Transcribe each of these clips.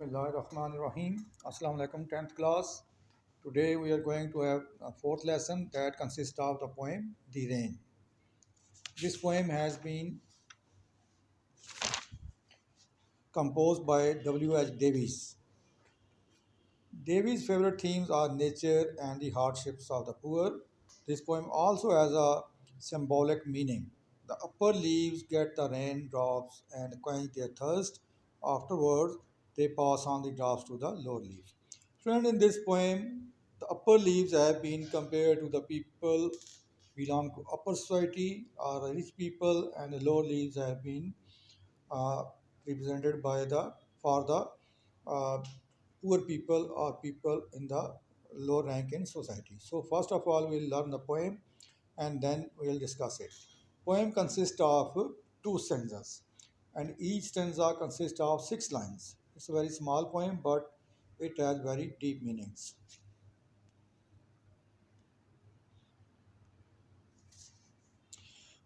Bismillahirrahmanirrahim. Assalamu alaikum, 10th class. Today we are going to have a fourth lesson that consists of the poem The Rain. This poem has been composed by W.H. Davies. Davies' favorite themes are nature and the hardships of the poor. This poem also has a symbolic meaning. The upper leaves get the raindrops and quench their thirst. Afterwards, they pass on the drops to the lower leaves. Friend, in this poem, the upper leaves have been compared to the people belong to upper society or rich people, and the lower leaves have been uh, represented by the for the uh, poor people or people in the low rank in society. So first of all, we'll learn the poem and then we'll discuss it. Poem consists of two stanzas, and each stanza consists of 6 lines. It's a very small poem, but it has very deep meanings.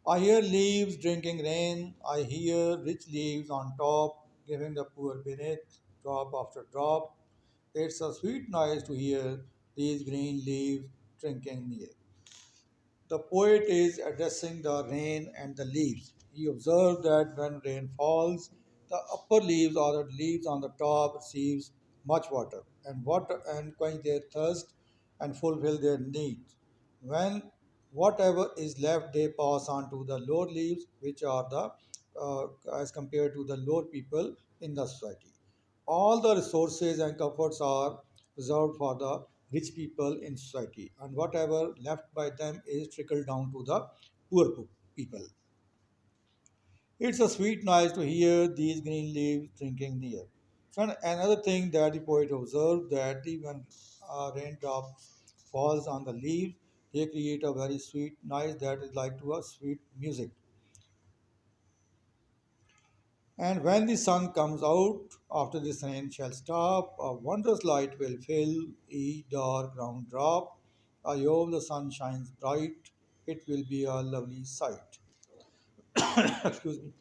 I hear leaves drinking rain. I hear rich leaves on top, giving the poor beneath, drop after drop. It's a sweet noise to hear these green leaves drinking near. The poet is addressing the rain and the leaves. He observed that when rain falls, the upper leaves or the leaves on the top receives much water and quench their thirst and fulfill their needs. When whatever is left, they pass on to the lower leaves, which are the as compared to the lower people in the society. All the resources and comforts are reserved for the rich people in society, and whatever left by them is trickled down to the people. It's a sweet noise to hear these green leaves drinking near. So another thing that the poet observed that when a raindrop falls on the leaves, they create a very sweet noise that is like to a sweet music. And when the sun comes out, after this rain shall stop, a wondrous light will fill each dark round drop. Ayov, the sun shines bright, it will be a lovely sight. Excuse me.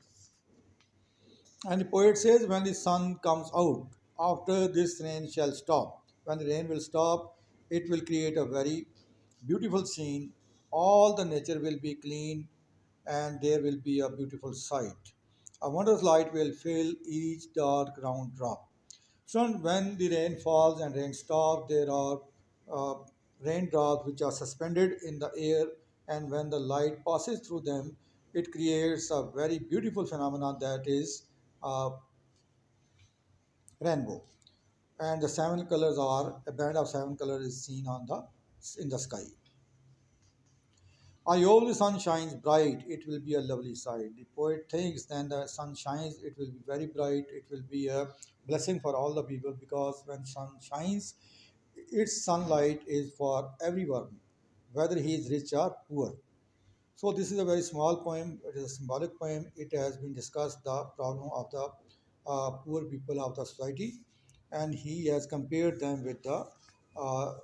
And the poet says, when the sun comes out, after this rain shall stop. When the rain will stop, it will create a very beautiful scene. All the nature will be clean and there will be a beautiful sight. A wondrous light will fill each dark round drop. So when the rain falls and rain stops, there are uh, raindrops which are suspended in the air, and when the light passes through them, it creates a very beautiful phenomenon that is uh, rainbow. And the 7 colors are a band of 7 colors is seen on the in the sky. I hope the sun shines bright, it will be a lovely sight. The poet thinks then the sun shines, it will be very bright, it will be a blessing for all the people because when sun shines, its sunlight is for everyone, whether he is rich or poor. So this is a very small poem, it is a symbolic poem. It has been discussed the problem of the poor people of the society, and he has compared them with the uh,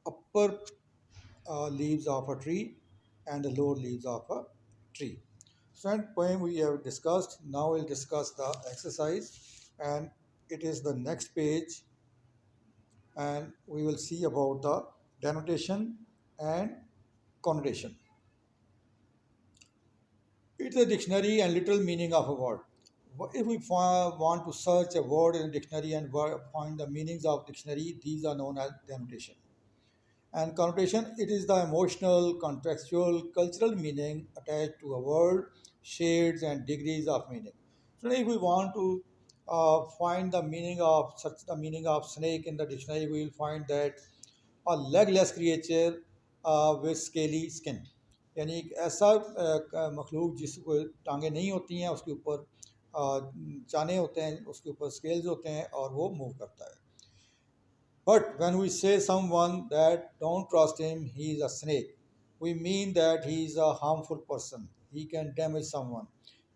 upper leaves of a tree and the lower leaves of a tree. Second poem we have discussed. Now we'll discuss the exercise, and it is the next page, and we will see about the denotation and connotation. It's a dictionary and literal meaning of a word. If we want to search a word in a dictionary and find the meanings of dictionary, these are known as denotation. And connotation, it is the emotional, contextual, cultural meaning attached to a word, shades and degrees of meaning. So if we want to find the meaning of such the meaning of snake in the dictionary, we will find that a legless creature with scaly skin. यानी एक ऐसा मखलूक जिसको टांगे नहीं होती हैं, उसके ऊपर चाने होते हैं, उसके ऊपर स्केल्स होते हैं और वो मूव करता है. But when we say someone that don't trust him, he is a snake, we mean that he is a harmful person. He can damage someone.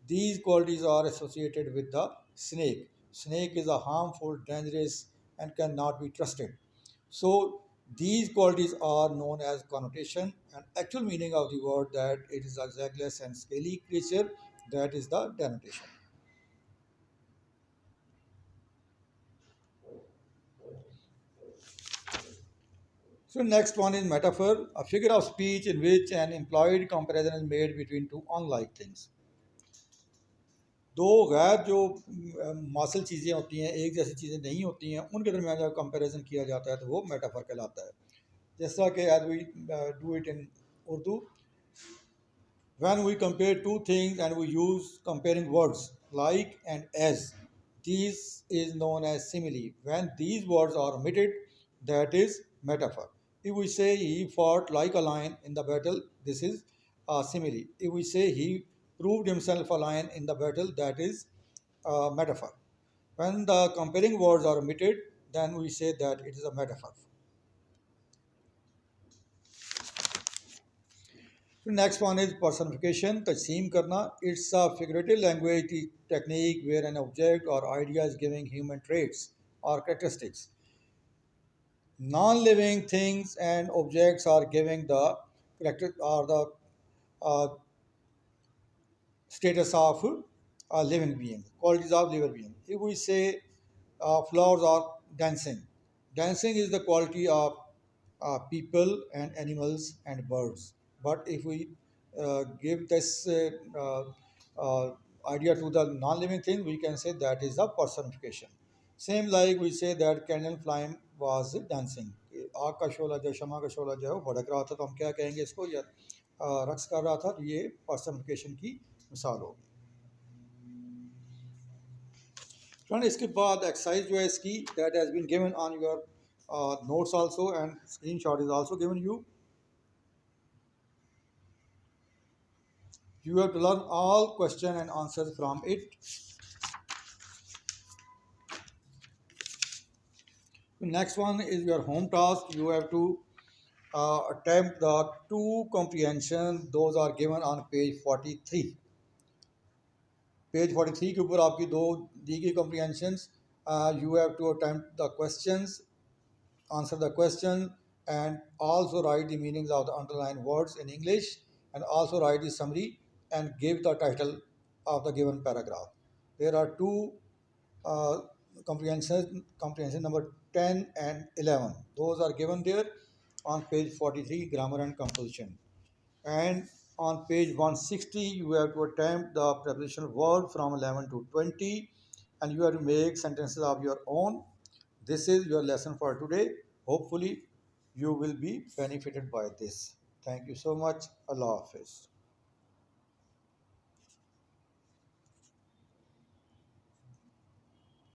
These qualities are associated with the snake. Snake is a harmful, dangerous, and cannot be trusted. So these qualities are known as connotation, and actual meaning of the word that it is a legless and scaly creature, that is the denotation. So next one is metaphor, a figure of speech in which an implied comparison is made between two unlike things. दो गैर जो मासल चीज़ें होती हैं, एक जैसी चीज़ें नहीं होती हैं, उनके दरमियान जब कंपैरिजन किया जाता है तो वो मेटाफर कहलाता है. जैसा कि as we do it in Urdu, when we compare two things and we use comparing words like and as, this is known as simile. When these words are omitted, that is metaphor. If we say he fought like a lion in the battle, this is a simile. If we say he proved himself a lion in the battle, that is a metaphor. When the comparing words are omitted, then we say that it is a metaphor. The next one is personification, tajseem karna. It's a figurative language technique where an object or idea is giving human traits or characteristics. Non-living things and objects are giving the character or the uh, status of a living being, qualities of living being. If we say flowers are dancing, dancing is the quality of people and animals and birds. But if we give this idea to the non-living thing, we can say that is the personification. Same like we say that candle flame was dancing. आग का शोला जो शमा का शोला जो है वो भड़क रहा था, तो हम क्या कहेंगे इसको, या रक्स कर रहा था, तो ये पर्सनिफिकेशन की मिसाल होगी. फ्रेंड इसके बाद एक्सरसाइज जो है इसकी that has been given on your notes also, and screenshot is also given you. You have to learn all question and answers from it. The next one is your home task. You have to attempt the two comprehension. Those are given on page 43. Page 43 के ऊपर आपकी दो दी गई comprehensions. You have to attempt the questions, answer the question, and also write the meanings of the underlined words in English, and also write the summary and give the title of the given paragraph. There are two uh, comprehension number 10 and 11. Those are given there on page 43, grammar and composition. And on page 160, you have to attempt the prepositional verb from 11 to 20, and you have to make sentences of your own. This is your lesson for today. Hopefully, you will be benefited by this. Thank you so much. Allah Hafiz.